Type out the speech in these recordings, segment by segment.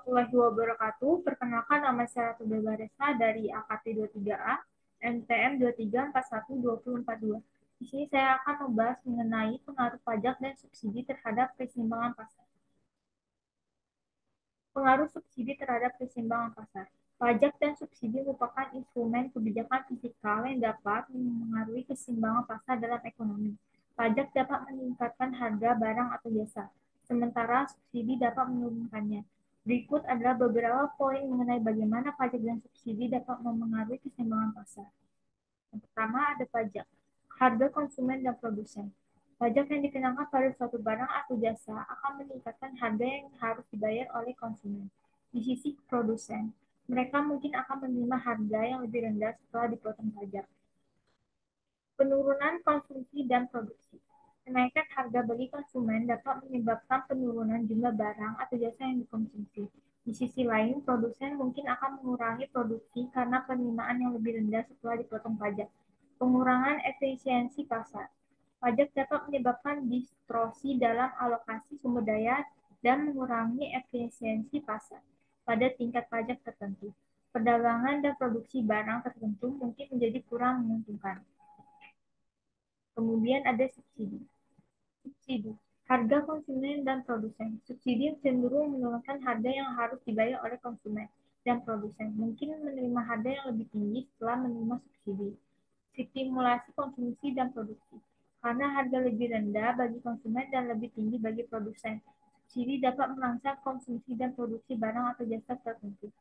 warahmatullahi wabarakatuh. Perkenalkan, nama saya Ratu Bebaresa dari AKT 23A, NTM 23412042. Di sini saya akan membahas mengenai pengaruh pajak dan subsidi terhadap keseimbangan pasar. Pengaruh subsidi terhadap keseimbangan pasar. Pajak dan subsidi merupakan instrumen kebijakan fiskal yang dapat mengaruhi keseimbangan pasar dalam ekonomi. Pajak dapat meningkatkan harga barang atau jasa, sementara subsidi dapat menurunkannya. Berikut adalah beberapa poin mengenai bagaimana pajak dan subsidi dapat memengaruhi keseimbangan pasar. Yang pertama ada pajak, harga konsumen dan produsen. Pajak yang dikenakan pada suatu barang atau jasa akan meningkatkan harga yang harus dibayar oleh konsumen. Di sisi produsen, mereka mungkin akan menerima harga yang lebih rendah setelah dipotong pajak. Penurunan konsumsi dan produksi. Kenaikan harga bagi konsumen dapat menyebabkan penurunan jumlah barang atau jasa yang dikonsumsi. Di sisi lain, produsen mungkin akan mengurangi produksi karena penerimaan yang lebih rendah setelah dipotong pajak. Pengurangan efisiensi pasar. Pajak dapat menyebabkan distorsi dalam alokasi sumber daya dan mengurangi efisiensi pasar pada tingkat pajak tertentu. Perdagangan dan produksi barang tertentu mungkin menjadi kurang menguntungkan. Kemudian ada subsidi. Subsidi, harga konsumen dan produsen. Subsidi cenderung menurunkan harga yang harus dibayar oleh konsumen dan produsen. Mungkin menerima harga yang lebih tinggi setelah menerima subsidi. Stimulasi konsumsi dan produksi. Karena harga lebih rendah bagi konsumen dan lebih tinggi bagi produsen, subsidi dapat merangsang konsumsi dan produksi barang atau jasa tertentu.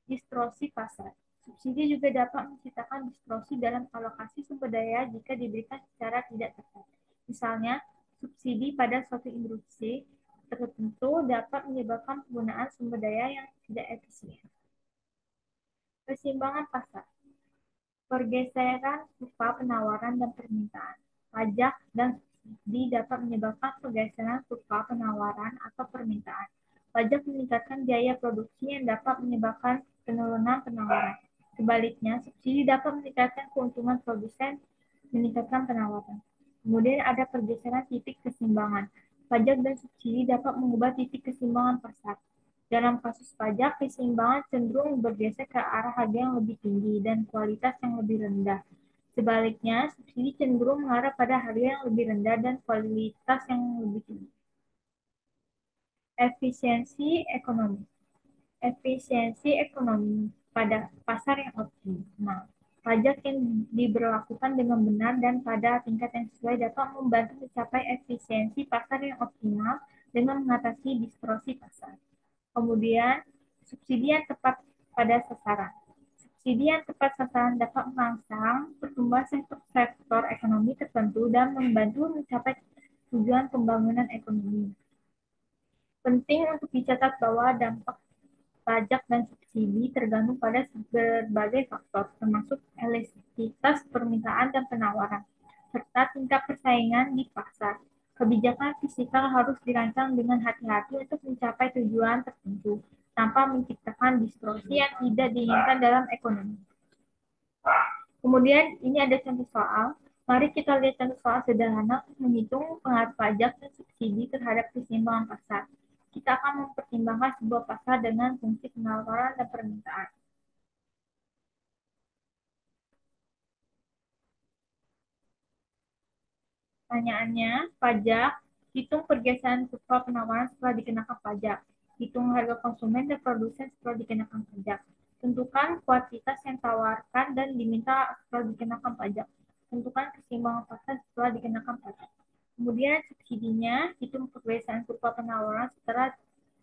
Distorsi pasar. Subsidi juga dapat menciptakan distorsi dalam alokasi sumber daya jika diberikan secara tidak tepat. Misalnya, subsidi pada suatu industri tertentu dapat menyebabkan penggunaan sumber daya yang tidak efisien. Keseimbangan pasar. Pergeseran kurva penawaran dan permintaan. Pajak dan subsidi dapat menyebabkan pergeseran kurva penawaran atau permintaan. Pajak meningkatkan biaya produksi yang dapat menyebabkan penurunan penawaran. Sebaliknya, subsidi dapat meningkatkan keuntungan produsen, meningkatkan penawaran. Kemudian ada pergeseran titik keseimbangan. Pajak dan subsidi dapat mengubah titik keseimbangan pasar. Dalam kasus pajak, keseimbangan cenderung bergeser ke arah harga yang lebih tinggi dan kualitas yang lebih rendah. Sebaliknya, subsidi cenderung mengarah pada harga yang lebih rendah dan kualitas yang lebih tinggi. Efisiensi ekonomi. Efisiensi ekonomi pada pasar yang optimal. Pajak yang diberlakukan dengan benar dan pada tingkat yang sesuai dapat membantu mencapai efisiensi pasar yang optimal dengan mengatasi distorsi pasar. Kemudian, subsidi yang tepat pada sasaran. Subsidi yang tepat sasaran dapat merangsang pertumbuhan sektor ekonomi tertentu dan membantu mencapai tujuan pembangunan ekonomi. Penting untuk dicatat bahwa dampak pajak dan subsidi tergantung pada berbagai faktor, termasuk elastisitas permintaan dan penawaran, serta tingkat persaingan di pasar. Kebijakan fiskal harus dirancang dengan hati-hati untuk mencapai tujuan tertentu, tanpa menciptakan distorsi yang tidak diinginkan dalam ekonomi. Kemudian ini ada contoh soal. Mari kita lihat contoh soal sederhana untuk menghitung pengaruh pajak dan subsidi terhadap keseimbangan pasar. Kita akan mempertimbangkan sebuah pasar dengan fungsi penawaran dan permintaan. Pertanyaannya, pajak, hitung pergeseran kurva penawaran setelah dikenakan pajak. Hitung harga konsumen dan produsen setelah dikenakan pajak. Tentukan kuantitas yang ditawarkan dan diminta setelah dikenakan pajak. Tentukan keseimbangan pasar setelah dikenakan pajak. Kemudian subsidinya, hitung pergeseran kurva penawaran setelah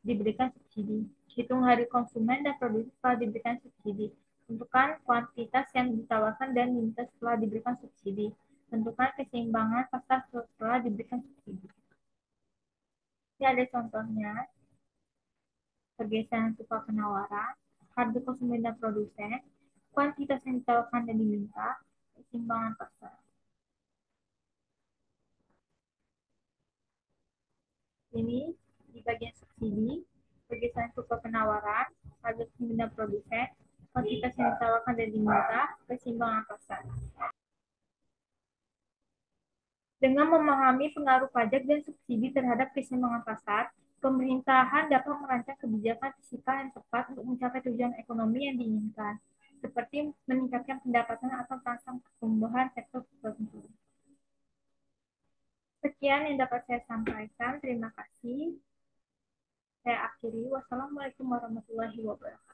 diberikan subsidi. Hitung harga konsumen dan produsen setelah diberikan subsidi. Tentukan kuantitas yang ditawarkan dan diminta setelah diberikan subsidi. Tentukan keseimbangan pasar setelah diberikan subsidi. Ini ada contohnya, pergeseran kurva penawaran, harga konsumen dan produsen, kuantitas yang ditawarkan dan diminta, keseimbangan pasar. Ini di bagian subsidi, pergeseran kurva penawaran, harga konsumen dan produsen, kuantitas yang ditawarkan dan diminta, keseimbangan pasar. Dengan memahami pengaruh pajak dan subsidi terhadap keseimbangan pasar, Pemerintahan dapat merancang kebijakan fiskal yang tepat untuk mencapai tujuan ekonomi yang diinginkan, seperti meningkatkan pendapatan atau terangsang pertumbuhan sektor tertentu. Sekian yang dapat saya sampaikan. Terima kasih. Saya akhiri. Wassalamualaikum warahmatullahi wabarakatuh.